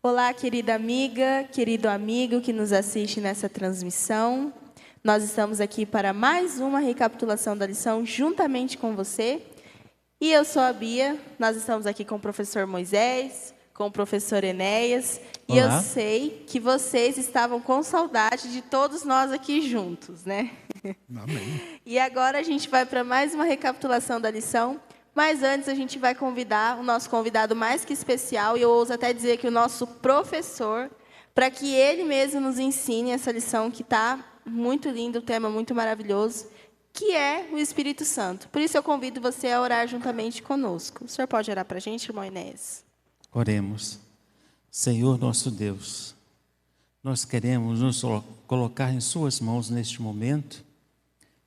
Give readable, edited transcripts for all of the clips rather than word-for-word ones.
Olá, querida amiga, querido amigo que nos assiste nessa transmissão. Nós estamos aqui para mais uma recapitulação da lição juntamente com você. E eu sou a Bia, nós estamos aqui com o professor Moisés, com o professor Enéas. E eu Olá. sei que vocês estavam com saudade de todos nós aqui juntos, né? Amém. E agora a gente vai para mais uma recapitulação da lição. Mas antes a gente vai convidar o nosso convidado mais que especial, e eu ouso até dizer que o nosso professor, para que ele mesmo nos ensine essa lição que está muito linda, o tema muito maravilhoso, que é o Espírito Santo. Por isso eu convido você a orar juntamente conosco. O senhor pode orar para a gente, irmão Inés? Oremos. Senhor nosso Deus, nós queremos nos colocar em suas mãos neste momento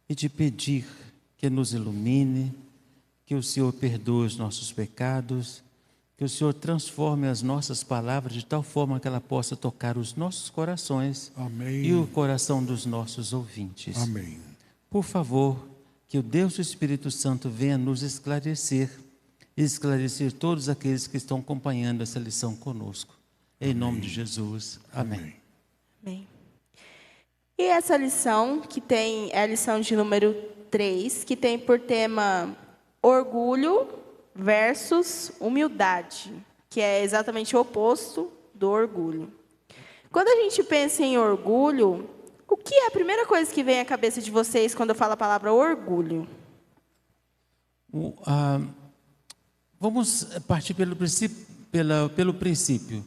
e te pedir que nos ilumine, que o Senhor perdoe os nossos pecados, que o Senhor transforme as nossas palavras de tal forma que ela possa tocar os nossos corações. Amém. E o coração dos nossos ouvintes. Amém. Por favor, que o Deus do Espírito Santo venha nos esclarecer e esclarecer todos aqueles que estão acompanhando essa lição conosco. Em nome de Jesus. Amém. Amém. E essa lição, é a lição de número 3, que tem por tema orgulho versus humildade, que é exatamente o oposto do orgulho. Quando a gente pensa em orgulho, o que é a primeira coisa que vem à cabeça de vocês quando eu falo a palavra orgulho? Vamos partir pelo princípio.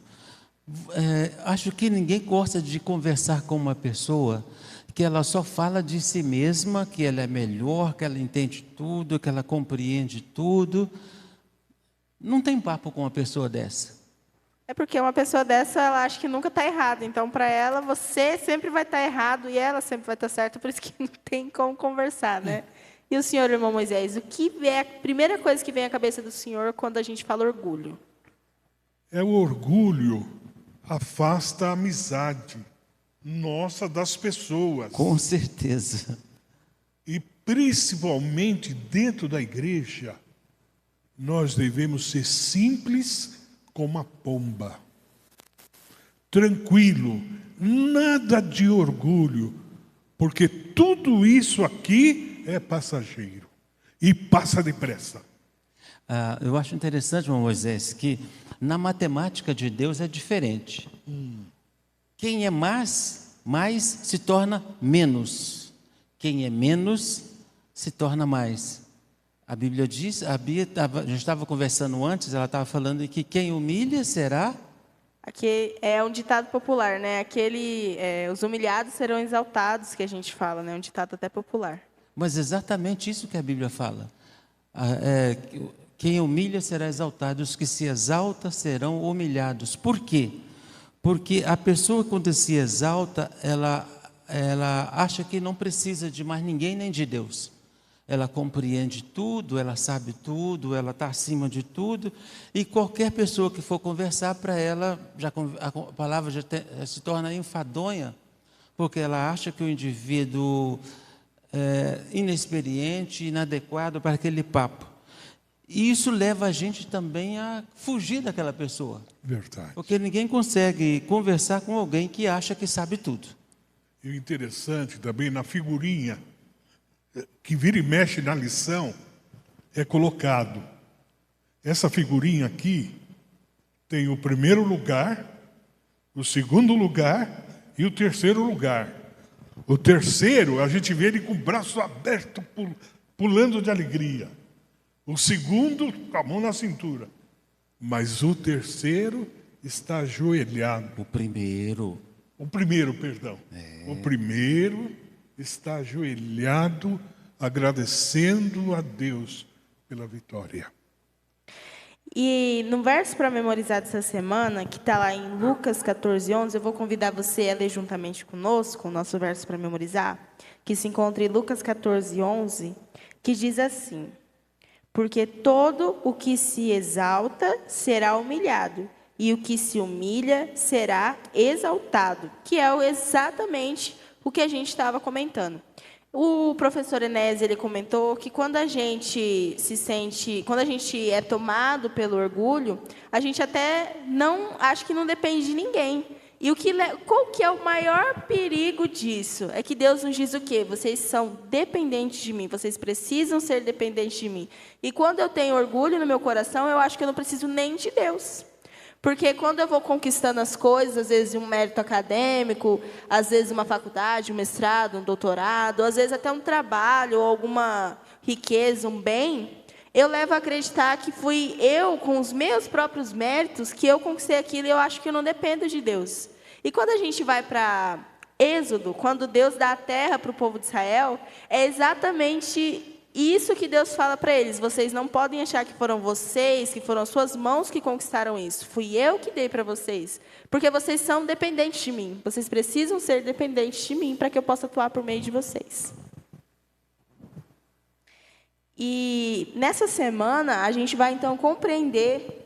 Acho que ninguém gosta de conversar com uma pessoa que ela só fala de si mesma, que ela é melhor, que ela entende tudo, que ela compreende tudo. Não tem papo com uma pessoa dessa. É porque uma pessoa dessa, ela acha que nunca está errada. Então, para ela, você sempre vai estar errado e ela sempre vai estar certa, por isso que não tem como conversar, né? E o senhor, irmão Moisés, o que é a primeira coisa que vem à cabeça do senhor quando a gente fala orgulho? O orgulho afasta a amizade nossa das pessoas. Com certeza. E principalmente dentro da igreja, nós devemos ser simples como a pomba. Tranquilo, nada de orgulho, porque tudo isso aqui é passageiro e passa depressa. Eu acho interessante, irmão Moisés, que na matemática de Deus é diferente. Quem é mais se torna menos. Quem é menos se torna mais. A Bíblia diz, a Bia já estava conversando antes, ela estava falando que quem humilha será... Aqui é um ditado popular, né? Os humilhados serão exaltados, que a gente fala, né? Um ditado até popular. Mas exatamente isso que a Bíblia fala. Quem humilha será exaltado, os que se exaltam serão humilhados. Por quê? Porque a pessoa, quando se exalta, ela acha que não precisa de mais ninguém nem de Deus. Ela compreende tudo, ela sabe tudo, ela está acima de tudo. E qualquer pessoa que for conversar para ela, a palavra já se torna enfadonha, porque ela acha que o indivíduo é inexperiente, inadequado para aquele papo. E isso leva a gente também a fugir daquela pessoa. Verdade. Porque ninguém consegue conversar com alguém que acha que sabe tudo. E o interessante também, na figurinha, que vira e mexe na lição, é colocado. Essa figurinha aqui tem o primeiro lugar, o segundo lugar e o terceiro lugar. O terceiro, a gente vê ele com o braço aberto, pulando de alegria. O segundo, com a mão na cintura. Mas o terceiro está ajoelhado. O primeiro, perdão. O primeiro está ajoelhado, agradecendo a Deus pela vitória. E no verso para memorizar dessa semana, que está lá em Lucas 14:11, eu vou convidar você a ler juntamente conosco o nosso verso para memorizar, que se encontra em Lucas 14:11, que diz assim: porque todo o que se exalta será humilhado, e o que se humilha será exaltado, que é exatamente o que a gente estava comentando. O professor Enéas, ele comentou que quando a gente é tomado pelo orgulho, a gente até não, acho que não depende de ninguém. E qual que é o maior perigo disso? É que Deus nos diz o quê? Vocês são dependentes de mim, vocês precisam ser dependentes de mim. E quando eu tenho orgulho no meu coração, eu acho que eu não preciso nem de Deus. Porque quando eu vou conquistando as coisas, às vezes um mérito acadêmico, às vezes uma faculdade, um mestrado, um doutorado, às vezes até um trabalho, ou alguma riqueza, um bem, eu levo a acreditar que fui eu, com os meus próprios méritos, que eu conquistei aquilo e eu acho que eu não dependo de Deus. E quando a gente vai para Êxodo, quando Deus dá a terra para o povo de Israel, é exatamente isso que Deus fala para eles: vocês não podem achar que foram vocês, que foram suas mãos que conquistaram isso. Fui eu que dei para vocês. Porque vocês são dependentes de mim. Vocês precisam ser dependentes de mim para que eu possa atuar por meio de vocês. E nessa semana, a gente vai então compreender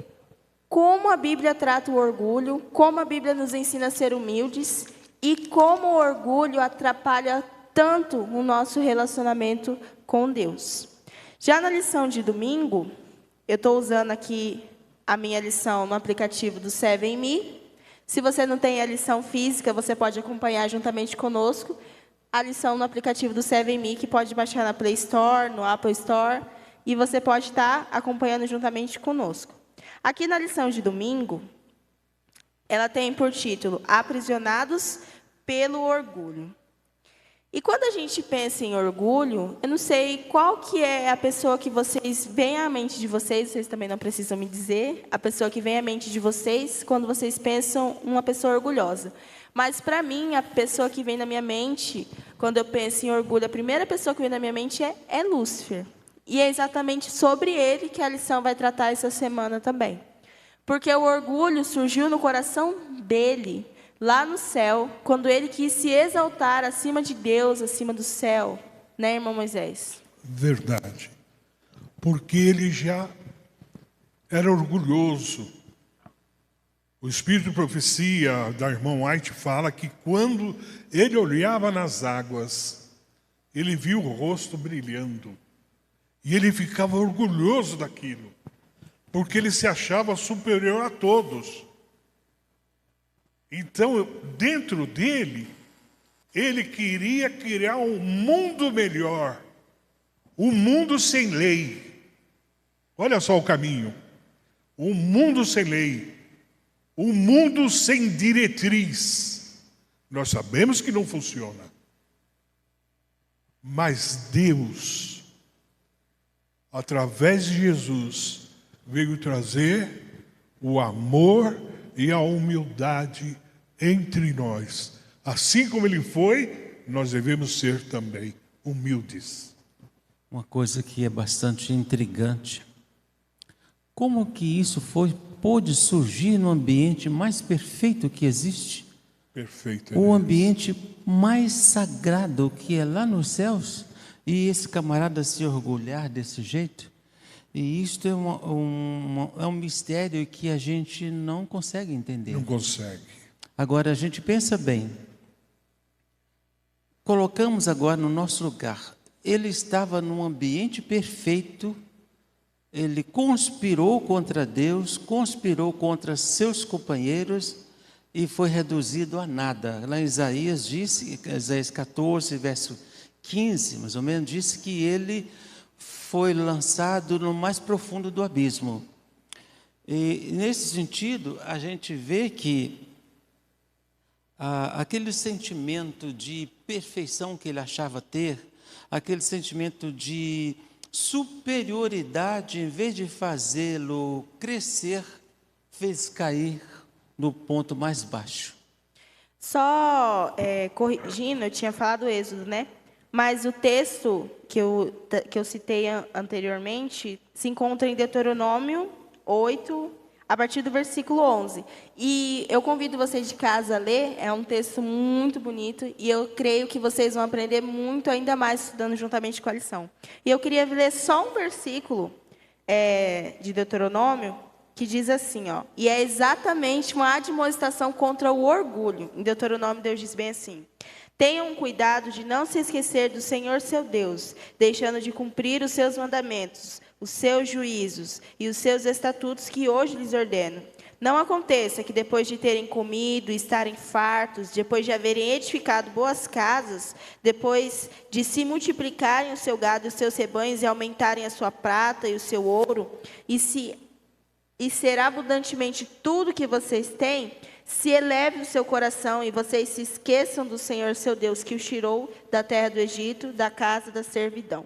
como a Bíblia trata o orgulho, como a Bíblia nos ensina a ser humildes e como o orgulho atrapalha tanto o nosso relacionamento com Deus. Já na lição de domingo, eu estou usando aqui a minha lição no aplicativo do 7Me. Se você não tem a lição física, você pode acompanhar juntamente conosco a lição no aplicativo do 7Me, que pode baixar na Play Store, no Apple Store, e você pode estar acompanhando juntamente conosco. Aqui na lição de domingo, ela tem por título Aprisionados pelo Orgulho. E quando a gente pensa em orgulho, eu não sei qual que é a pessoa que vocês veem à mente de vocês também não precisam me dizer, a pessoa que vem à mente de vocês quando vocês pensam uma pessoa orgulhosa. Mas, para mim, a pessoa que vem na minha mente, quando eu penso em orgulho, a primeira pessoa que vem na minha mente é Lúcifer. E é exatamente sobre ele que a lição vai tratar essa semana também. Porque o orgulho surgiu no coração dele, lá no céu, quando ele quis se exaltar acima de Deus, acima do céu. Né, irmão Moisés? Verdade. Porque ele já era orgulhoso. O Espírito de Profecia da irmã White fala que quando ele olhava nas águas, ele viu o rosto brilhando. E ele ficava orgulhoso daquilo, porque ele se achava superior a todos. Então, dentro dele, ele queria criar um mundo melhor, um mundo sem lei. Olha só o caminho. Um mundo sem lei, um mundo sem diretriz. Nós sabemos que não funciona. Mas Deus, através de Jesus, veio trazer o amor e a humildade entre nós. Assim como ele foi, nós devemos ser também humildes. Uma coisa que é bastante intrigante. Como que isso pôde surgir no ambiente mais perfeito que existe? Perfeito. O ambiente mais sagrado que é lá nos céus, e esse camarada se orgulhar desse jeito? E isto é um mistério que a gente não consegue entender. Não consegue. Agora, a gente pensa bem. Colocamos agora no nosso lugar. Ele estava num ambiente perfeito. Ele conspirou contra Deus, conspirou contra seus companheiros e foi reduzido a nada. Lá em Isaías 14, verso 15, mais ou menos, disse que ele foi lançado no mais profundo do abismo. E nesse sentido, a gente vê que aquele sentimento de perfeição que ele achava ter, aquele sentimento de superioridade, em vez de fazê-lo crescer, fez cair no ponto mais baixo. Só corrigindo, eu tinha falado Êxodo, né? Mas o texto que eu citei anteriormente se encontra em Deuteronômio 8, a partir do versículo 11. E eu convido vocês de casa a ler, é um texto muito bonito, e eu creio que vocês vão aprender muito ainda mais estudando juntamente com a lição. E eu queria ler só um versículo de Deuteronômio, que diz assim, ó, e é exatamente uma admoestação contra o orgulho. Em Deuteronômio, Deus diz bem assim: Tenham cuidado de não se esquecer do Senhor seu Deus, deixando de cumprir os seus mandamentos, os seus juízos e os seus estatutos que hoje lhes ordeno. Não aconteça que depois de terem comido e estarem fartos, depois de haverem edificado boas casas, depois de se multiplicarem o seu gado e os seus rebanhos e aumentarem a sua prata e o seu ouro, e ser abundantemente tudo que vocês têm, se eleve o seu coração e vocês se esqueçam do Senhor seu Deus, que os tirou da terra do Egito, da casa da servidão.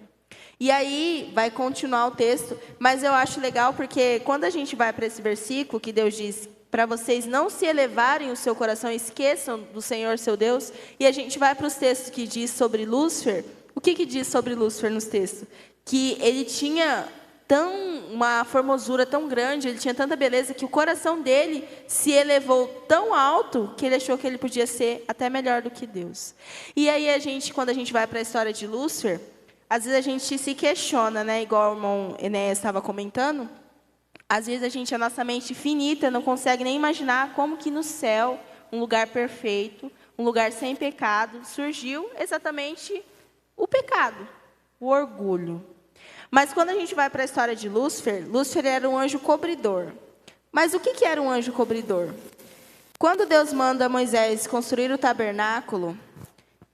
E aí vai continuar o texto, mas eu acho legal porque quando a gente vai para esse versículo que Deus diz para vocês não se elevarem o seu coração, esqueçam do Senhor seu Deus, e a gente vai para os textos que diz sobre Lúcifer. O que diz sobre Lúcifer nos textos? Que ele tinha uma formosura tão grande, ele tinha tanta beleza, que o coração dele se elevou tão alto que ele achou que ele podia ser até melhor do que Deus. E aí quando a gente vai para a história de Lúcifer, às vezes a gente se questiona, né? Igual o irmão Enéas estava comentando, às vezes a nossa mente finita não consegue nem imaginar como que no céu, um lugar perfeito, um lugar sem pecado, surgiu exatamente o pecado, o orgulho. Mas quando a gente vai para a história de Lúcifer, Lúcifer era um anjo cobridor. Mas o que era um anjo cobridor? Quando Deus manda Moisés construir o tabernáculo,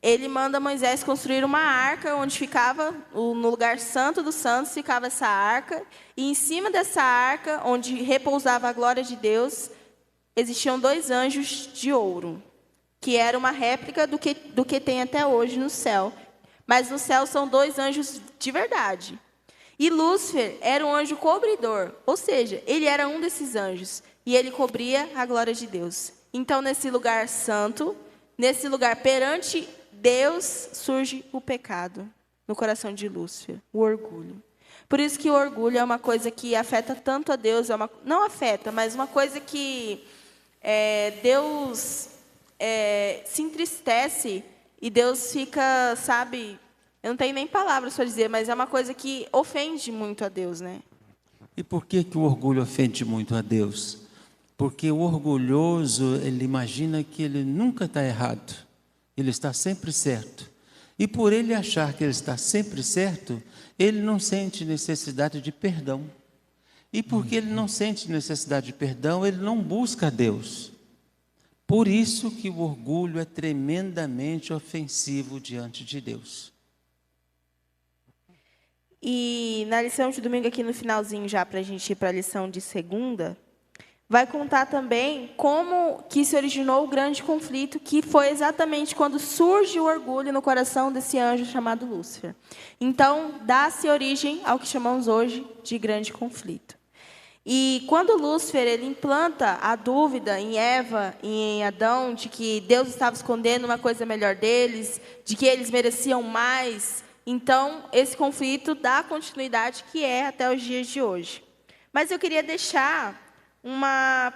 ele manda Moisés construir uma arca, onde ficava, no lugar santo dos santos, ficava essa arca, e em cima dessa arca, onde repousava a glória de Deus, existiam 2 anjos de ouro, que era uma réplica do que tem até hoje no céu. Mas no céu são 2 anjos de verdade. E Lúcifer era um anjo cobridor, ou seja, ele era um desses anjos, e ele cobria a glória de Deus. Então, nesse lugar santo, nesse lugar perante Deus, surge o pecado no coração de Lúcifer, o orgulho. Por isso que o orgulho é uma coisa que afeta tanto a Deus, não afeta, mas uma coisa que Deus se entristece e Deus fica, sabe... Eu não tenho nem palavras para dizer, mas é uma coisa que ofende muito a Deus, né? E por que o orgulho ofende muito a Deus? Porque o orgulhoso, ele imagina que ele nunca está errado. Ele está sempre certo. E por ele achar que ele está sempre certo, ele não sente necessidade de perdão. E porque ele não sente necessidade de perdão, ele não busca a Deus. Por isso que o orgulho é tremendamente ofensivo diante de Deus. E na lição de domingo, aqui no finalzinho, já para a gente ir para a lição de segunda, vai contar também como que se originou o grande conflito, que foi exatamente quando surge o orgulho no coração desse anjo chamado Lúcifer. Então, dá-se origem ao que chamamos hoje de grande conflito. E quando Lúcifer ele implanta a dúvida em Eva e em Adão, de que Deus estava escondendo uma coisa melhor deles, de que eles mereciam mais... Então, esse conflito dá continuidade que é até os dias de hoje. Mas eu queria deixar uma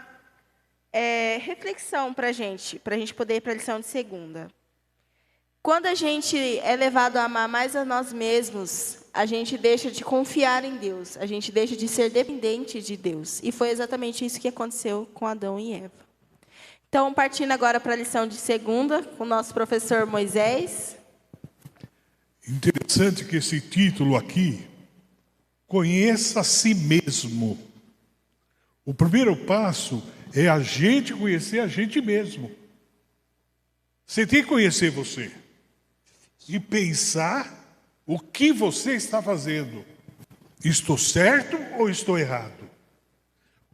reflexão para a gente poder ir para a lição de segunda. Quando a gente é levado a amar mais a nós mesmos, a gente deixa de confiar em Deus, a gente deixa de ser dependente de Deus. E foi exatamente isso que aconteceu com Adão e Eva. Então, partindo agora para a lição de segunda, com o nosso professor Moisés... Interessante que esse título aqui, conheça a si mesmo. O primeiro passo é a gente conhecer a gente mesmo. Você tem que conhecer você. E pensar o que você está fazendo. Estou certo ou estou errado?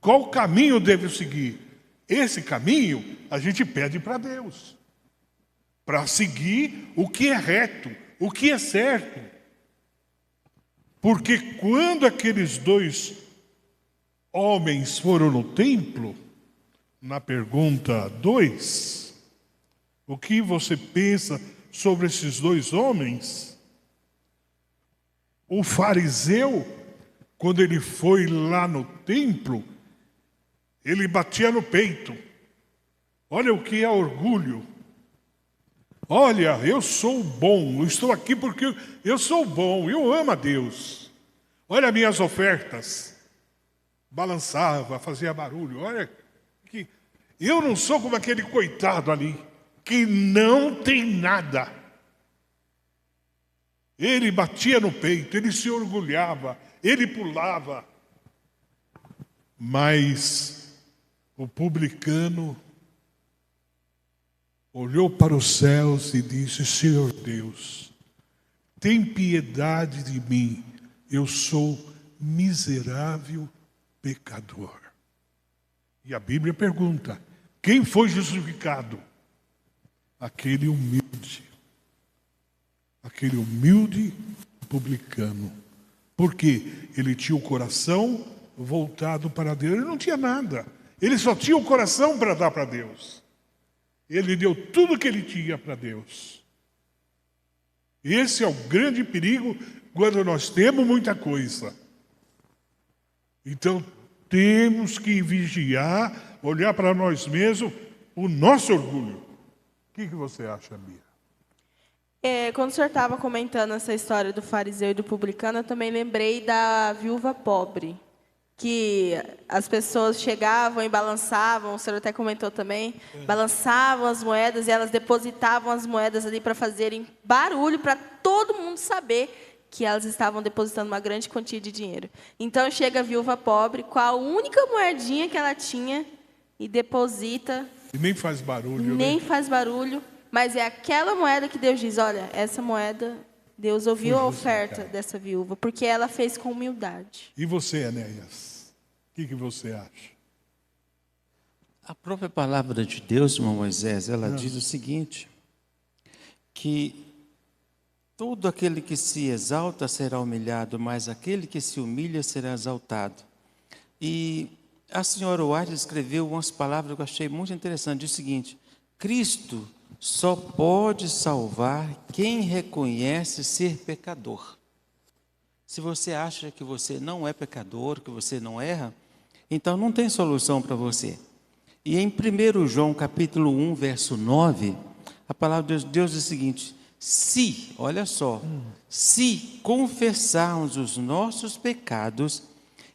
Qual caminho eu devo seguir? Esse caminho a gente pede para Deus. Para seguir o que é reto. O que é certo? Porque quando aqueles 2 homens foram no templo, na pergunta 2, o que você pensa sobre esses 2 homens? O fariseu, quando ele foi lá no templo, ele batia no peito. Olha o que é orgulho. Olha, eu sou bom, eu estou aqui porque eu sou bom, eu amo a Deus. Olha minhas ofertas. Balançava, fazia barulho. Olha, que eu não sou como aquele coitado ali. que não tem nada. Ele batia no peito, ele se orgulhava, ele pulava. Mas o publicano olhou para os céus e disse: Senhor Deus, tem piedade de mim, eu sou miserável pecador. E a Bíblia pergunta: quem foi justificado? Aquele humilde publicano. Porque ele tinha o coração voltado para Deus. Ele não tinha nada, ele só tinha o coração para dar para Deus. Ele deu tudo que ele tinha para Deus. Esse é o grande perigo quando nós temos muita coisa. Então, temos que vigiar, olhar para nós mesmos, o nosso orgulho. O que você acha, Bia? Quando o senhor estava comentando essa história do fariseu e do publicano, eu também lembrei da viúva pobre, que as pessoas chegavam e balançavam, o senhor até comentou também, balançavam as moedas e elas depositavam as moedas ali para fazerem barulho, para todo mundo saber que elas estavam depositando uma grande quantia de dinheiro. Então chega a viúva pobre com a única moedinha que ela tinha e deposita. E nem faz barulho. Nem faz barulho, mas é aquela moeda que Deus diz: olha, essa moeda, Deus ouviu a oferta dessa viúva, porque ela fez com humildade. E você, Enéas, o que você acha? A própria palavra de Deus, irmão Moisés, ela diz o seguinte, que todo aquele que se exalta será humilhado, mas aquele que se humilha será exaltado. E a senhora White escreveu umas palavras que eu achei muito interessantes. Diz o seguinte: Cristo só pode salvar quem reconhece ser pecador. Se você acha que você não é pecador, que você não erra, então não tem solução para você. E em 1 João capítulo 1, verso 9, a palavra de Deus diz o seguinte: olha só, se confessarmos os nossos pecados,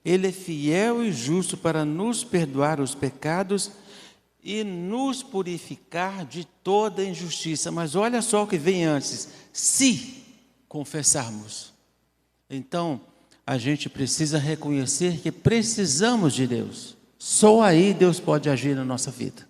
Ele é fiel e justo para nos perdoar os pecados e nos purificar de toda injustiça. Mas olha só o que vem antes: se confessarmos. Então, a gente precisa reconhecer que precisamos de Deus. Só aí Deus pode agir na nossa vida.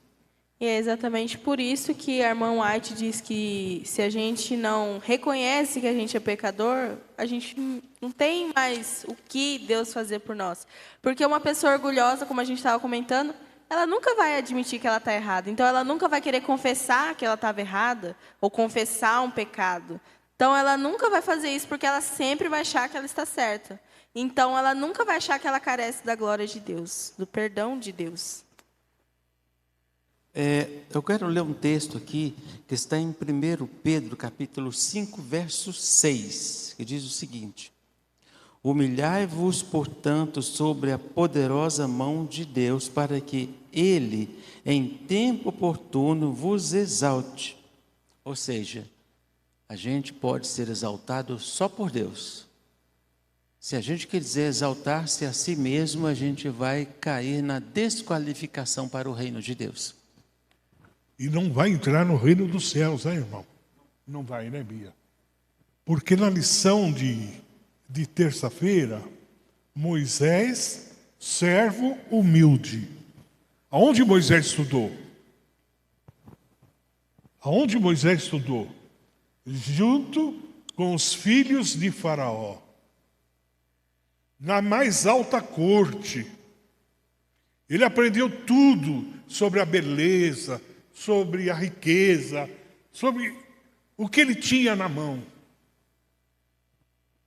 E é exatamente por isso que a irmã White diz que se a gente não reconhece que a gente é pecador, a gente não tem mais o que Deus fazer por nós. Porque uma pessoa orgulhosa, como a gente estava comentando, ela nunca vai admitir que ela está errada. Então, ela nunca vai querer confessar que ela estava errada ou confessar um pecado. Então, ela nunca vai fazer isso porque ela sempre vai achar que ela está certa. Então, ela nunca vai achar que ela carece da glória de Deus, do perdão de Deus. Eu quero ler um texto aqui que está em 1 Pedro, capítulo 5, verso 6, que diz o seguinte: humilhai-vos, portanto, sobre a poderosa mão de Deus, para que Ele, em tempo oportuno, vos exalte. Ou seja, a gente pode ser exaltado só por Deus. Se a gente quiser exaltar-se a si mesmo, a gente vai cair na desqualificação para o reino de Deus. E não vai entrar no reino dos céus, né, irmão? Não vai, né, Bia? Porque na lição de terça-feira, Moisés, servo humilde. Aonde Moisés estudou? Aonde Moisés estudou? Junto com os filhos de Faraó. Na mais alta corte. Ele aprendeu tudo sobre a beleza, sobre a riqueza, sobre o que ele tinha na mão.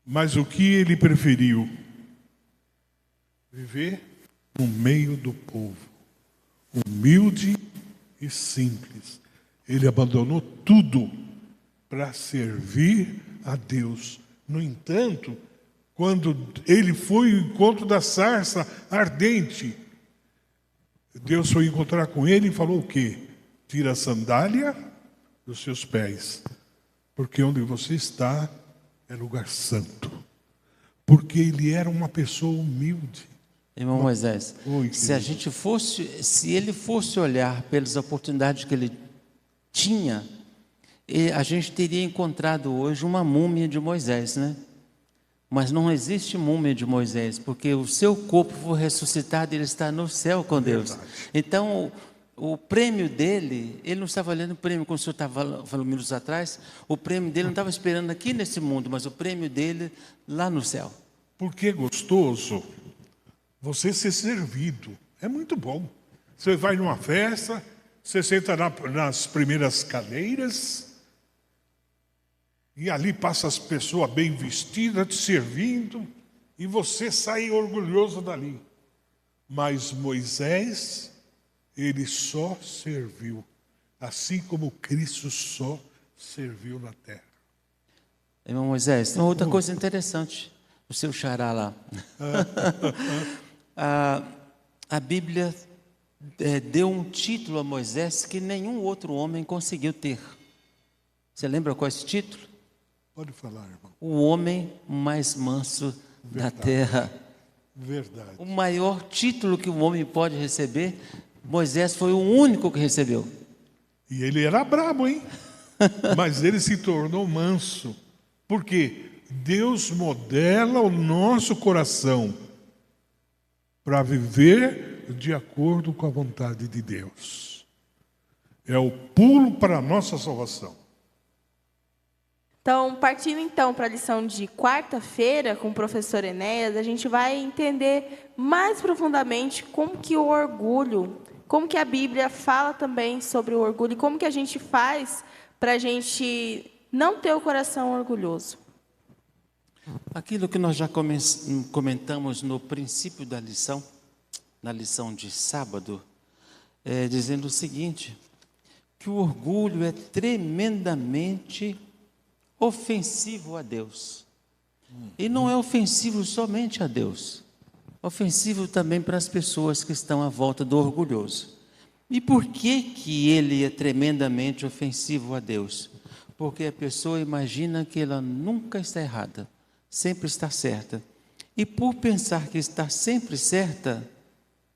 Mas o que ele preferiu? Viver no meio do povo, humilde e simples. Ele abandonou tudo para servir a Deus. No entanto, quando ele foi ao encontro da sarça ardente, Deus foi encontrar com ele e falou o quê? Tira a sandália dos seus pés, porque onde você está é lugar santo. Porque ele era uma pessoa humilde. Irmão Moisés, se ele fosse olhar pelas oportunidades que ele tinha, a gente teria encontrado hoje uma múmia de Moisés, né? Mas não existe múmia de Moisés, porque o seu corpo foi ressuscitado e ele está no céu com Deus. Então, o prêmio dele, ele não estava olhando o prêmio, como o senhor estava falando minutos atrás, o prêmio dele não estava esperando aqui nesse mundo, mas o prêmio dele lá no céu. Porque é gostoso você ser servido. É muito bom. Você vai numa festa, você senta nas primeiras cadeiras, e ali passa as pessoas bem vestidas, te servindo, e você sai orgulhoso dali. Mas Moisés, ele só serviu, assim como Cristo só serviu na terra. Irmão Moisés, tem uma outra coisa interessante, o seu xará lá. A Bíblia deu um título a Moisés que nenhum outro homem conseguiu ter. Você lembra qual é esse título? Pode falar, irmão. O homem mais manso da terra. Verdade. O maior título que um homem pode receber, Moisés foi o único que recebeu. E ele era brabo, hein? Mas ele se tornou manso. Por quê? Deus modela o nosso coração para viver de acordo com a vontade de Deus. É o pulo para a nossa salvação. Então, partindo então para a lição de quarta-feira com o professor Enéas, a gente vai entender mais profundamente como que o orgulho, como que a Bíblia fala também sobre o orgulho e como que a gente faz para a gente não ter o coração orgulhoso. Aquilo que nós já comentamos no princípio da lição, na lição de sábado, dizendo o seguinte, que o orgulho é tremendamente ofensivo a Deus. E não é ofensivo somente a Deus, ofensivo também para as pessoas que estão à volta do orgulhoso. E por que ele é tremendamente ofensivo a Deus? Porque a pessoa imagina que ela nunca está errada, sempre está certa. E por pensar que está sempre certa,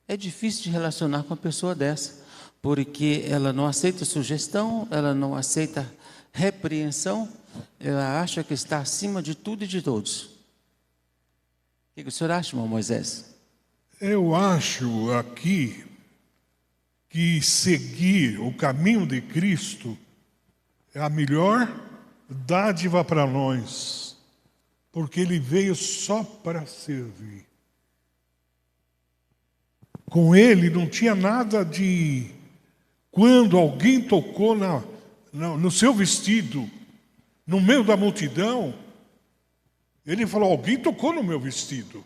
é difícil de relacionar com uma pessoa dessa, porque ela não aceita sugestão, ela não aceita repreensão, ela acha que está acima de tudo e de todos. O que o senhor acha, irmão Moisés? Eu acho aqui que seguir o caminho de Cristo é a melhor dádiva para nós, porque Ele veio só para servir. Com Ele não tinha nada de... Quando alguém tocou no seu vestido, no meio da multidão, Ele falou, alguém tocou no meu vestido.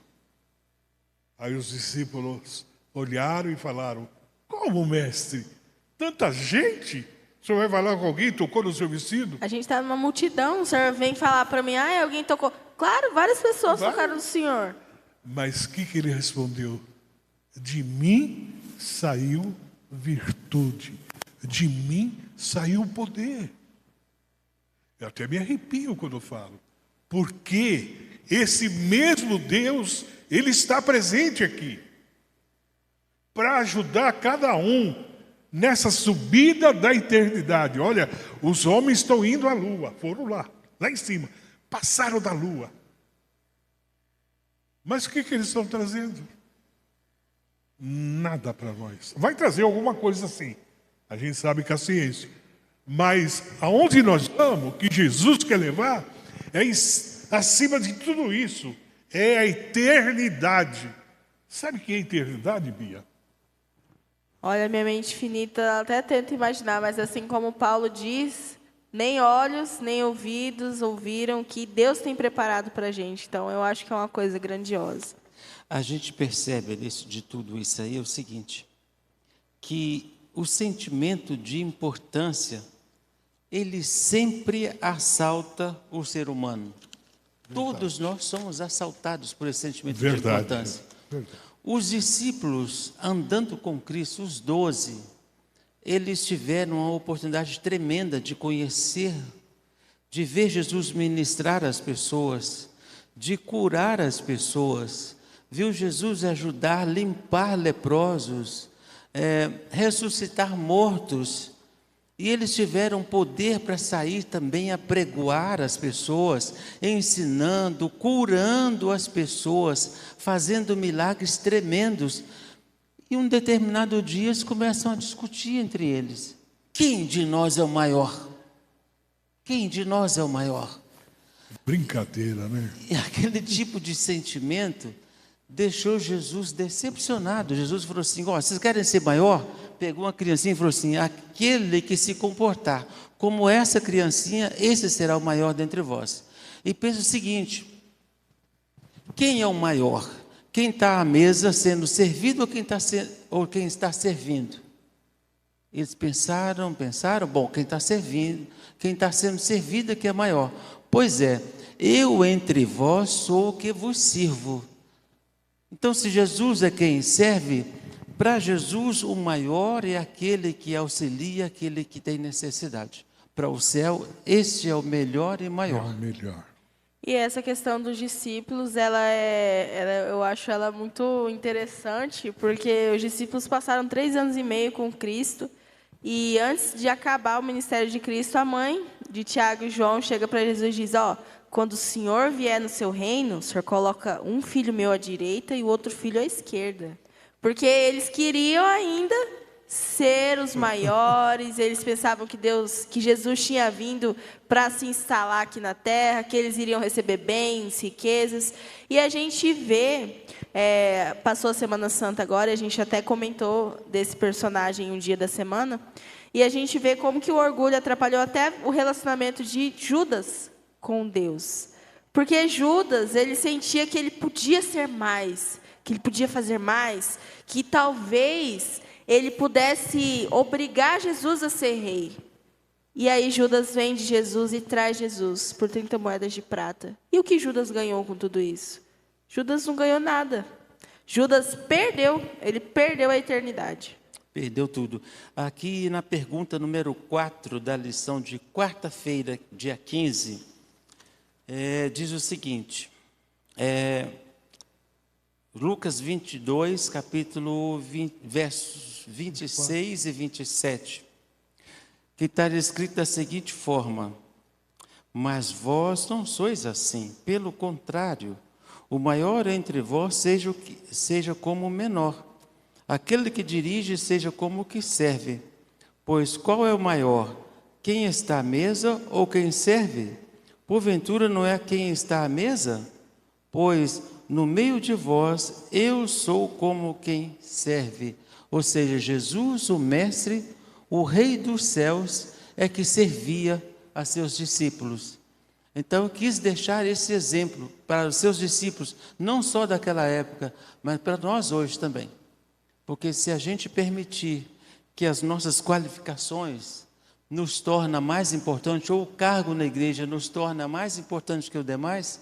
Aí os discípulos olharam e falaram, como, mestre? Tanta gente? O senhor vai falar que alguém tocou no seu vestido? A gente está numa multidão, o senhor vem falar para mim, alguém tocou. Claro, várias pessoas tocaram no senhor. Mas o que ele respondeu? De mim saiu virtude, de mim saiu poder. Eu até me arrepio quando falo, porque esse mesmo Deus, Ele está presente aqui, para ajudar cada um nessa subida da eternidade. Olha, os homens estão indo à lua, foram lá em cima, passaram da lua. Mas o que eles estão trazendo? Nada para nós. Vai trazer alguma coisa assim, a gente sabe que é a ciência. Mas aonde nós vamos, que Jesus quer levar, é acima de tudo isso, é a eternidade. Sabe o que é eternidade, Bia? Olha, minha mente finita até tenta imaginar, mas assim como Paulo diz, nem olhos, nem ouvidos ouviram que Deus tem preparado para a gente. Então, eu acho que é uma coisa grandiosa. A gente percebe de tudo isso aí é o seguinte, que o sentimento de importância, ele sempre assalta o ser humano. Verdade. Todos nós somos assaltados por esse sentimento de importância. Verdade. Os discípulos, andando com Cristo, os 12, eles tiveram uma oportunidade tremenda de conhecer, de ver Jesus ministrar as pessoas, de curar as pessoas, viu Jesus ajudar, limpar leprosos, ressuscitar mortos. E eles tiveram poder para sair também a pregoar as pessoas, ensinando, curando as pessoas, fazendo milagres tremendos. E um determinado dia eles começam a discutir entre eles. Quem de nós é o maior? Quem de nós é o maior? Brincadeira, né? E aquele tipo de sentimento deixou Jesus decepcionado. Jesus falou assim, ó, vocês querem ser maior? Pegou uma criancinha e falou assim, aquele que se comportar como essa criancinha, esse será o maior dentre vós. E pensa o seguinte, quem é o maior? Quem está à mesa sendo servido ou quem está servindo? Eles pensaram, bom, quem está servindo, quem está sendo servido é que é maior. Pois é, eu entre vós sou o que vos sirvo. Então, se Jesus é quem serve, para Jesus o maior é aquele que auxilia, aquele que tem necessidade. Para o céu, este é o melhor e maior. É o melhor. E essa questão dos discípulos, eu acho ela muito interessante, porque os discípulos passaram 3 anos e meio com Cristo, e antes de acabar o ministério de Cristo, a mãe de Tiago e João chega para Jesus e diz, quando o Senhor vier no seu reino, o Senhor coloca um filho meu à direita e o outro filho à esquerda. Porque eles queriam ainda ser os maiores, eles pensavam que Jesus tinha vindo para se instalar aqui na terra, que eles iriam receber bens, riquezas. E a gente vê, passou a Semana Santa agora, e a gente até comentou desse personagem um dia da semana, e a gente vê como que o orgulho atrapalhou até o relacionamento de Judas com Deus. Porque Judas, ele sentia que ele podia ser mais, que ele podia fazer mais, que talvez ele pudesse obrigar Jesus a ser rei. E aí Judas vende Jesus e traz Jesus por 30 moedas de prata. E o que Judas ganhou com tudo isso? Judas não ganhou nada. Judas perdeu, ele perdeu a eternidade. Perdeu tudo. Aqui na pergunta número 4 da lição de quarta-feira, dia 15, diz o seguinte, Lucas 22, capítulo 20, versos 26 e 27, que está escrito da seguinte forma, mas vós não sois assim, pelo contrário, o maior entre vós seja como o menor, aquele que dirige seja como o que serve, pois qual é o maior, quem está à mesa ou quem serve? Porventura não é quem está à mesa? Pois no meio de vós eu sou como quem serve. Ou seja, Jesus, o Mestre, o Rei dos céus, é que servia a seus discípulos. Então eu quis deixar esse exemplo para os seus discípulos, não só daquela época, mas para nós hoje também. Porque se a gente permitir que as nossas qualificações nos torna mais importante, ou o cargo na igreja nos torna mais importante que o demais,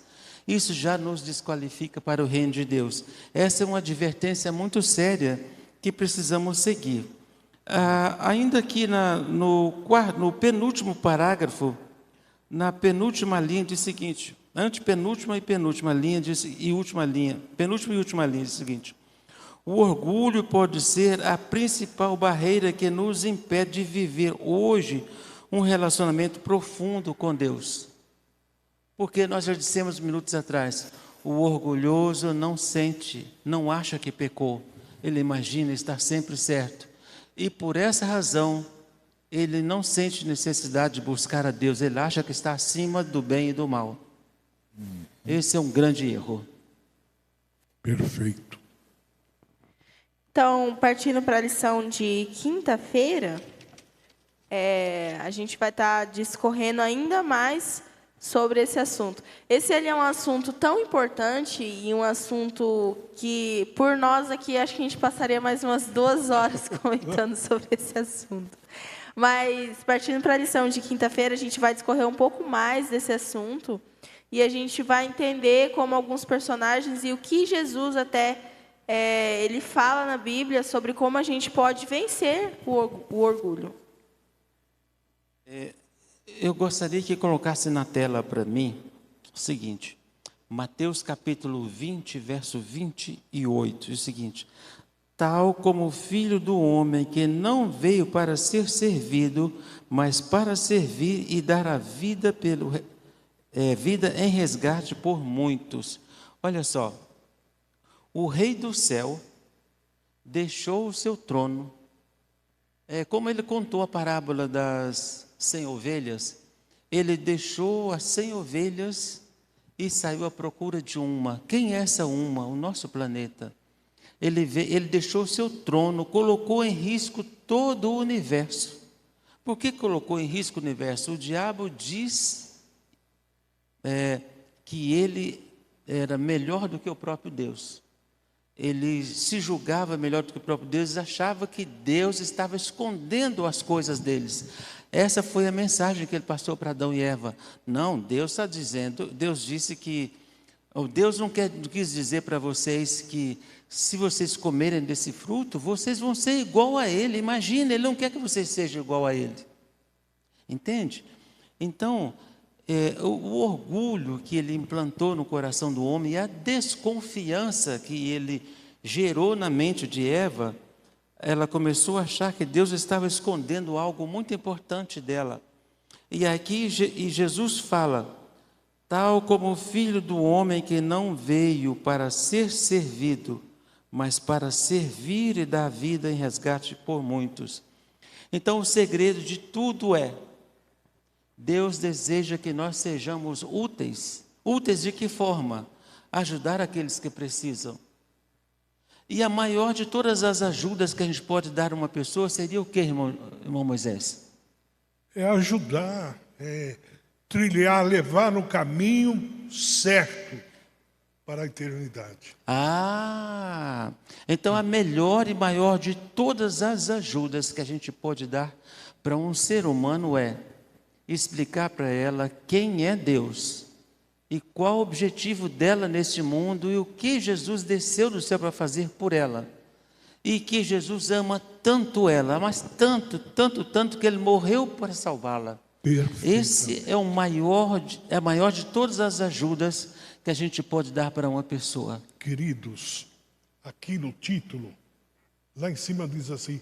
isso já nos desqualifica para o reino de Deus. Essa é uma advertência muito séria que precisamos seguir. Ainda aqui no penúltimo parágrafo, na penúltima linha diz o seguinte, antepenúltima e penúltima linha e última linha, penúltima e última linha diz o seguinte, o orgulho pode ser a principal barreira que nos impede de viver hoje um relacionamento profundo com Deus. Porque nós já dissemos minutos atrás, o orgulhoso não sente, não acha que pecou, ele imagina estar sempre certo. E por essa razão, ele não sente necessidade de buscar a Deus, ele acha que está acima do bem e do mal. Esse é um grande erro. Perfeito. Então, partindo para a lição de quinta-feira, a gente vai estar discorrendo ainda mais sobre esse assunto. Esse é um assunto tão importante e um assunto que, por nós aqui, acho que a gente passaria mais umas 2 horas comentando sobre esse assunto. Mas, partindo para a lição de quinta-feira, a gente vai discorrer um pouco mais desse assunto e a gente vai entender como alguns personagens e o que Jesus até ele fala na Bíblia sobre como a gente pode vencer o orgulho. Eu gostaria que colocasse na tela para mim o seguinte, Mateus capítulo 20, verso 28, é o seguinte, tal como o Filho do Homem, que não veio para ser servido, mas para servir e dar a vida vida em resgate por muitos. Olha só, o Rei do céu deixou o seu trono. Como ele contou a parábola das 100 ovelhas, ele deixou as 100 ovelhas e saiu à procura de uma. Quem é essa uma? O nosso planeta. Ele deixou o seu trono, colocou em risco todo o universo. Por que colocou em risco o universo? O diabo diz que ele era melhor do que o próprio Deus. Ele se julgava melhor do que o próprio Deus, achava que Deus estava escondendo as coisas deles. Essa foi a mensagem que ele passou para Adão e Eva. Não, Deus está dizendo, Deus disse que, Deus não quis dizer para vocês que se vocês comerem desse fruto, vocês vão ser igual a Ele. Imagina, Ele não quer que vocês sejam igual a Ele. Entende? Então, o orgulho que ele implantou no coração do homem e a desconfiança que ele gerou na mente de Eva, ela começou a achar que Deus estava escondendo algo muito importante dela. E aqui Jesus fala, tal como o Filho do Homem que não veio para ser servido, mas para servir e dar vida em resgate por muitos. Então o segredo de tudo Deus deseja que nós sejamos úteis. Úteis de que forma? Ajudar aqueles que precisam. E a maior de todas as ajudas que a gente pode dar a uma pessoa seria o que, irmão Moisés? É ajudar, trilhar, levar no caminho certo para a eternidade. Então a melhor e maior de todas as ajudas que a gente pode dar para um ser humano explicar para ela quem é Deus e qual o objetivo dela neste mundo e o que Jesus desceu do céu para fazer por ela. E que Jesus ama tanto ela, mas tanto, tanto, tanto que Ele morreu para salvá-la. Esse é a maior de todas as ajudas que a gente pode dar para uma pessoa. Queridos, aqui no título, lá em cima diz assim,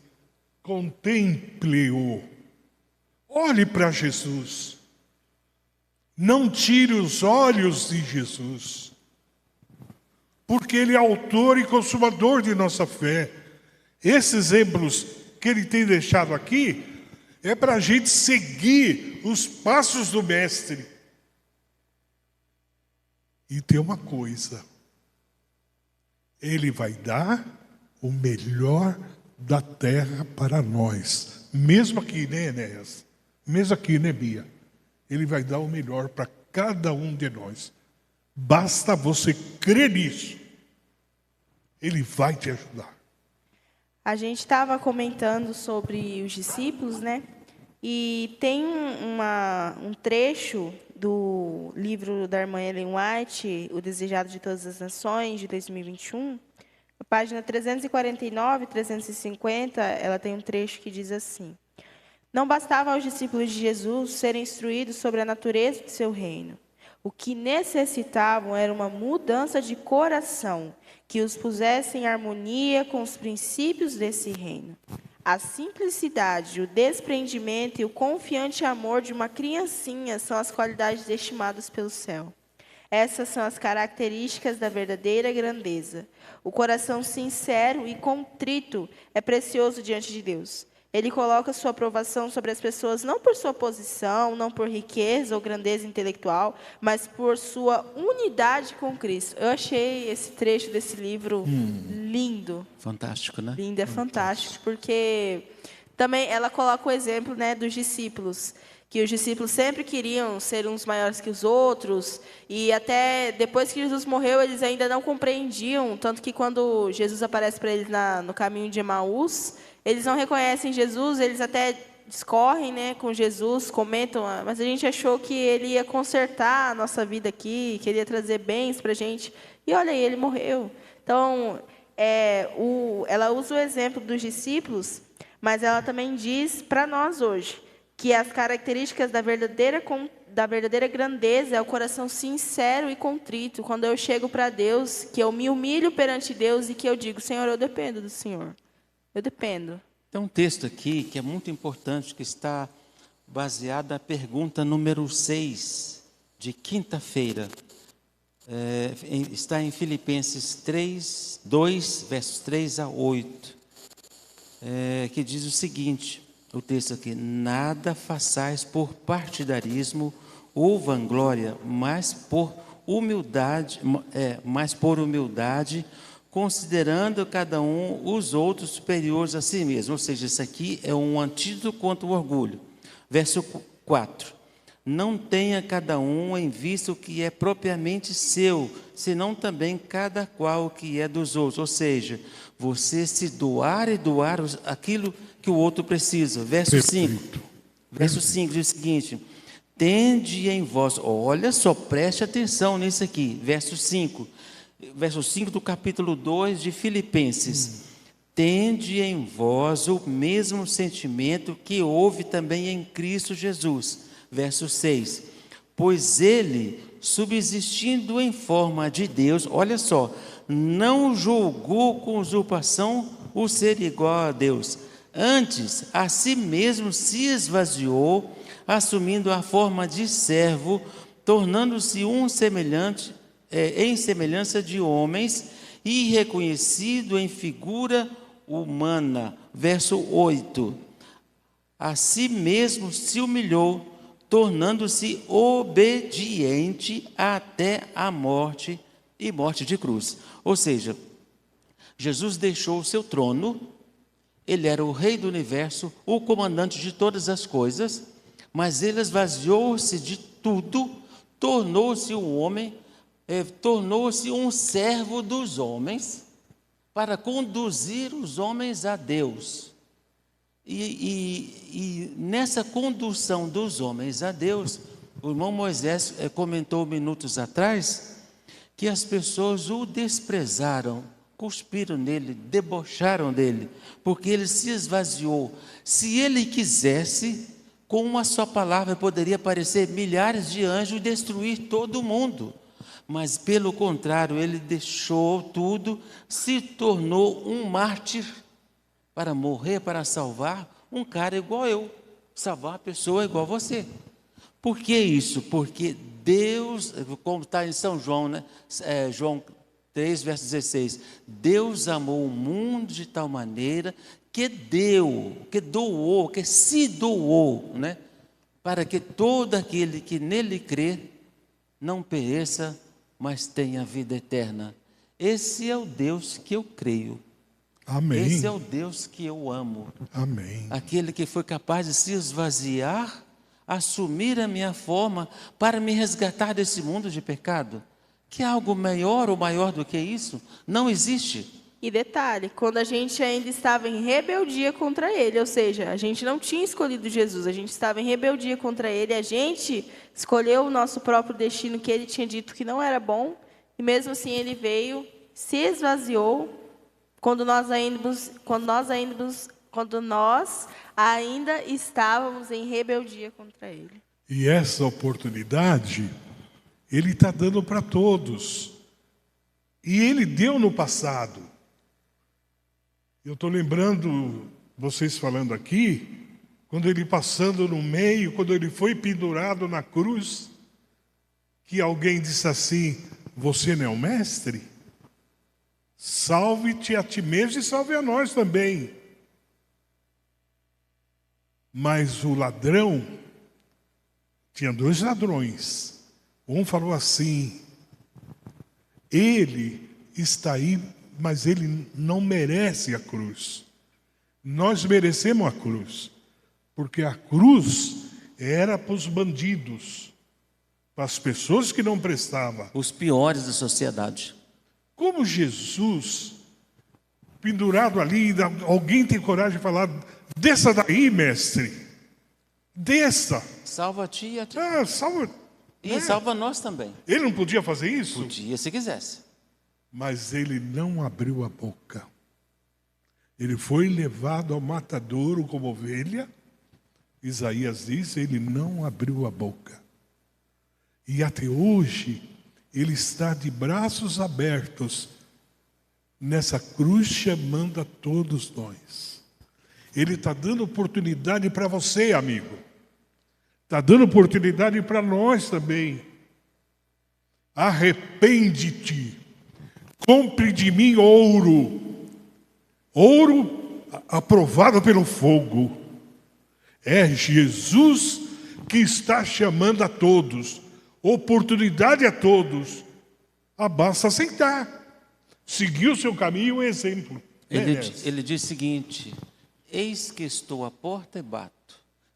contemple-o. Olhe para Jesus. Não tire os olhos de Jesus. Porque Ele é autor e consumador de nossa fé. Esses exemplos que Ele tem deixado aqui é para a gente seguir os passos do Mestre. E tem uma coisa. Ele vai dar o melhor da terra para nós. Mesmo aqui, né, Enéas? Mesmo aqui, né, Bia? Ele vai dar o melhor para cada um de nós. Basta você crer nisso. Ele vai te ajudar. A gente estava comentando sobre os discípulos, né? E tem um trecho do livro da irmã Ellen White, O Desejado de Todas as Nações, de 2021, a página 349 e 350, ela tem um trecho que diz assim: não bastava aos discípulos de Jesus serem instruídos sobre a natureza de seu reino. O que necessitavam era uma mudança de coração, que os pusesse em harmonia com os princípios desse reino. A simplicidade, o desprendimento e o confiante amor de uma criancinha são as qualidades estimadas pelo céu. Essas são as características da verdadeira grandeza. O coração sincero e contrito é precioso diante de Deus. Ele coloca sua aprovação sobre as pessoas não por sua posição, não por riqueza ou grandeza intelectual, mas por sua unidade com Cristo. Eu achei esse trecho desse livro lindo. Fantástico, né? Lindo, é fantástico, porque também ela coloca o exemplo, né, dos discípulos, que os discípulos sempre queriam ser uns maiores que os outros, e até depois que Jesus morreu, eles ainda não compreendiam, tanto que quando Jesus aparece para eles no caminho de Emaús, eles não reconhecem Jesus, eles até discorrem, né, com Jesus, comentam, mas a gente achou que Ele ia consertar a nossa vida aqui, que Ele ia trazer bens para a gente, e olha aí, Ele morreu. Então, ela usa o exemplo dos discípulos, mas ela também diz para nós hoje, que as características da verdadeira da verdadeira grandeza é o coração sincero e contrito. Quando eu chego para Deus, que eu me humilho perante Deus e que eu digo, Senhor, eu dependo do Senhor. Eu dependo. Tem um texto aqui que é muito importante, que está baseado na pergunta número 6, de quinta-feira. Está em Filipenses 3, 2, versos 3 a 8, que diz o seguinte, o texto aqui: nada façais por partidarismo ou vanglória, mas por humildade, considerando cada um os outros superiores a si mesmo. Ou seja, isso aqui é um antídoto contra o orgulho. Verso 4. Não tenha cada um em vista o que é propriamente seu, senão também cada qual o que é dos outros. Ou seja, você se doar e doar aquilo que o outro precisa. Verso 5. Verso 5 diz o seguinte: tende em vós, olha só, preste atenção nisso aqui. Verso 5. Verso 5 do capítulo 2 de Filipenses. Tende em vós o mesmo sentimento que houve também em Cristo Jesus. Verso 6. Pois ele, subsistindo em forma de Deus, olha só, não julgou com usurpação o ser igual a Deus. Antes, a si mesmo se esvaziou, assumindo a forma de servo, tornando-se em semelhança de homens, e reconhecido em figura humana. Verso 8. A si mesmo se humilhou, tornando-se obediente até a morte, e morte de cruz. Ou seja, Jesus deixou o seu trono, ele era o rei do universo, o comandante de todas as coisas, mas ele esvaziou-se de tudo, tornou-se um homem, tornou-se um servo dos homens, para conduzir os homens a Deus. E nessa condução dos homens a Deus, o irmão Moisés comentou minutos atrás, que as pessoas o desprezaram, cuspiram nele, debocharam dele, porque ele se esvaziou. Se ele quisesse, com uma só palavra, poderia aparecer milhares de anjos e destruir todo mundo. Mas, pelo contrário, ele deixou tudo, se tornou um mártir para morrer, para salvar um cara igual eu, salvar uma pessoa igual você. Por que isso? Porque Deus, como está em São João, né? João 3, verso 16, Deus amou o mundo de tal maneira que doou, que se doou, né? Para que todo aquele que nele crê não pereça, mas tenha vida eterna. Esse é o Deus que eu creio. Amém. Esse é o Deus que eu amo. Amém. Aquele que foi capaz de se esvaziar, assumir a minha forma para me resgatar desse mundo de pecado. Que algo maior ou maior do que isso não existe. E detalhe, quando a gente ainda estava em rebeldia contra ele, ou seja, a gente não tinha escolhido Jesus, a gente estava em rebeldia contra ele, a gente escolheu o nosso próprio destino, que ele tinha dito que não era bom, e mesmo assim ele veio, se esvaziou, quando nós ainda estávamos em rebeldia contra ele. E essa oportunidade, ele está dando para todos. E ele deu no passado. Eu estou lembrando, vocês falando aqui, quando ele passando no meio, quando ele foi pendurado na cruz, que alguém disse assim: você não é o mestre? Salve-te a ti mesmo e salve a nós também. Mas o ladrão, tinha 2 ladrões. Um falou assim: ele está aí, mas ele não merece a cruz. Nós merecemos a cruz, porque a cruz era para os bandidos, para as pessoas que não prestavam. Os piores da sociedade. Como Jesus, pendurado ali, alguém tem coragem de falar: desça daí, mestre, desça. Salva a ti e a ti. Salva. E salva nós também. Ele não podia fazer isso? Podia, se quisesse. Mas ele não abriu a boca. Ele foi levado ao matadouro como ovelha. Isaías diz: ele não abriu a boca. E até hoje, Ele está de braços abertos nessa cruz chamando a todos nós. Ele está dando oportunidade para você, amigo. Está dando oportunidade para nós também. Arrepende-te. Compre de mim ouro. Ouro aprovado pelo fogo. É Jesus que está chamando a todos. Oportunidade a todos. Basta aceitar. Seguir o seu caminho e o exemplo. Ele diz o seguinte: eis que estou à porta e bato.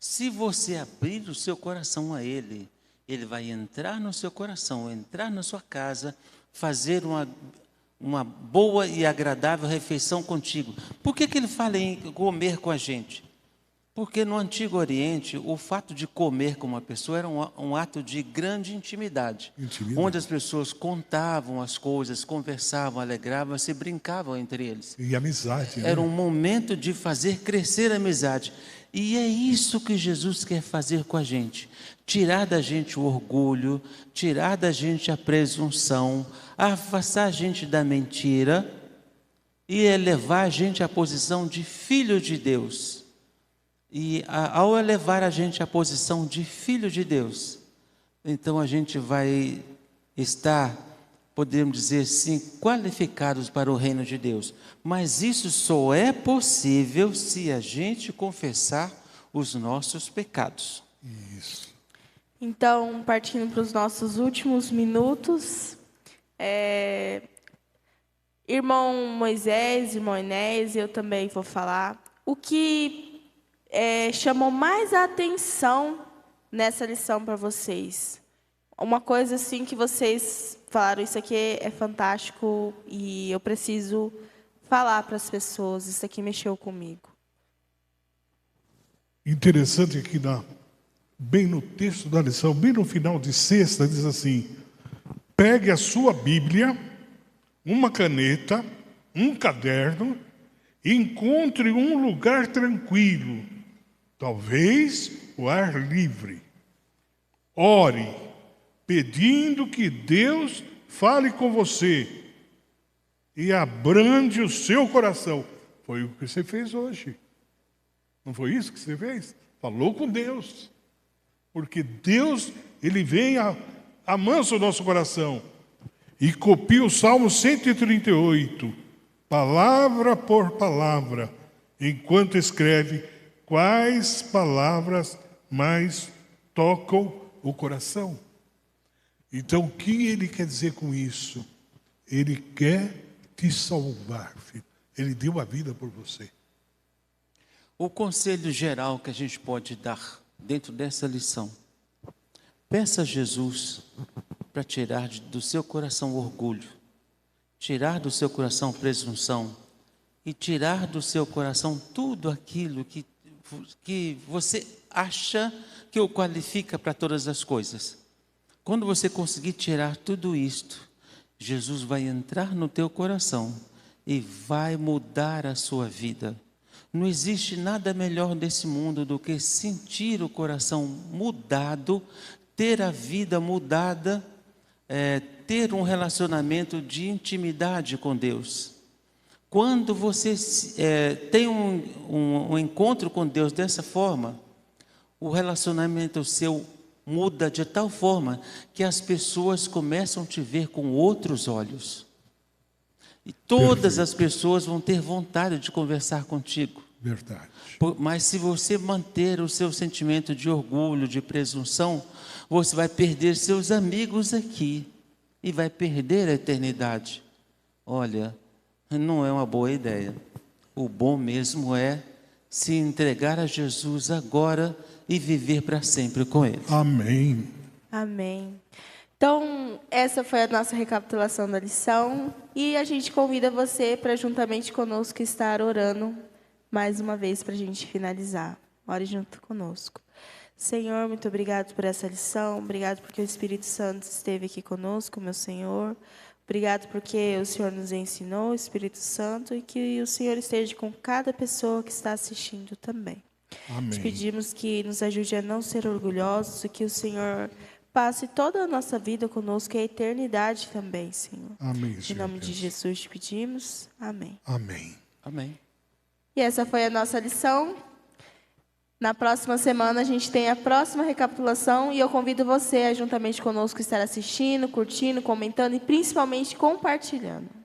Se você abrir o seu coração a Ele, Ele vai entrar no seu coração, entrar na sua casa, fazer uma boa e agradável refeição contigo. Por que Ele fala em comer com a gente? Porque no Antigo Oriente, o fato de comer com uma pessoa era um ato de grande intimidade, onde as pessoas contavam as coisas, conversavam, alegravam-se, brincavam entre eles. E amizade. Era um momento de fazer crescer a amizade. E é isso que Jesus quer fazer com a gente. Tirar da gente o orgulho, tirar da gente a presunção, afastar a gente da mentira e elevar a gente à posição de filho de Deus. E ao elevar a gente à posição de filho de Deus, então a gente vai estar, podemos dizer assim, qualificados para o reino de Deus. Mas isso só é possível se a gente confessar os nossos pecados. Isso. Então, partindo para os nossos últimos minutos, irmão Moisés, irmão Enéas, eu também vou falar. O que chamou mais a atenção nessa lição para vocês? Uma coisa assim que vocês falaram, isso aqui é fantástico e eu preciso falar para as pessoas, isso aqui mexeu comigo. Interessante que bem no texto da lição, bem no final de sexta, diz assim: pegue a sua Bíblia, uma caneta, um caderno, e encontre um lugar tranquilo, talvez o ar livre. Ore, pedindo que Deus fale com você e abrande o seu coração. Foi o que você fez hoje. Não foi isso que você fez? Falou com Deus. Porque Deus, Ele vem amansa o nosso coração. E copia o Salmo 138, palavra por palavra, enquanto escreve quais palavras mais tocam o coração. Então, o que Ele quer dizer com isso? Ele quer te salvar, filho. Ele deu a vida por você. O conselho geral que a gente pode dar dentro dessa lição: peça a Jesus para tirar do seu coração orgulho, tirar do seu coração presunção e tirar do seu coração tudo aquilo que você acha que o qualifica para todas as coisas. Quando você conseguir tirar tudo isto, Jesus vai entrar no teu coração e vai mudar a sua vida. Não existe nada melhor desse mundo do que sentir o coração mudado, ter a vida mudada, ter um relacionamento de intimidade com Deus. Quando você tem um encontro com Deus dessa forma, o relacionamento seu muda de tal forma que as pessoas começam a te ver com outros olhos. E todas as pessoas vão ter vontade de conversar contigo. Verdade. Mas se você manter o seu sentimento de orgulho, de presunção, você vai perder seus amigos aqui e vai perder a eternidade. Olha, não é uma boa ideia. O bom mesmo é se entregar a Jesus agora e viver para sempre com Ele. Amém. Amém. Então, essa foi a nossa recapitulação da lição e a gente convida você para juntamente conosco estar orando mais uma vez para a gente finalizar. Ore junto conosco. Senhor, muito obrigado por essa lição, obrigado porque o Espírito Santo esteve aqui conosco, meu Senhor. Obrigado porque o Senhor nos ensinou, Espírito Santo, e que o Senhor esteja com cada pessoa que está assistindo também. Amém. Te pedimos que nos ajude a não ser orgulhosos, e que o Senhor passe toda a nossa vida conosco e a eternidade também, Senhor. Amém, Em Senhor nome de Deus. Jesus te pedimos. Amém. Amém. Amém. E essa foi a nossa lição. Na próxima semana a gente tem a próxima recapitulação e eu convido você a juntamente conosco estar assistindo, curtindo, comentando e principalmente compartilhando.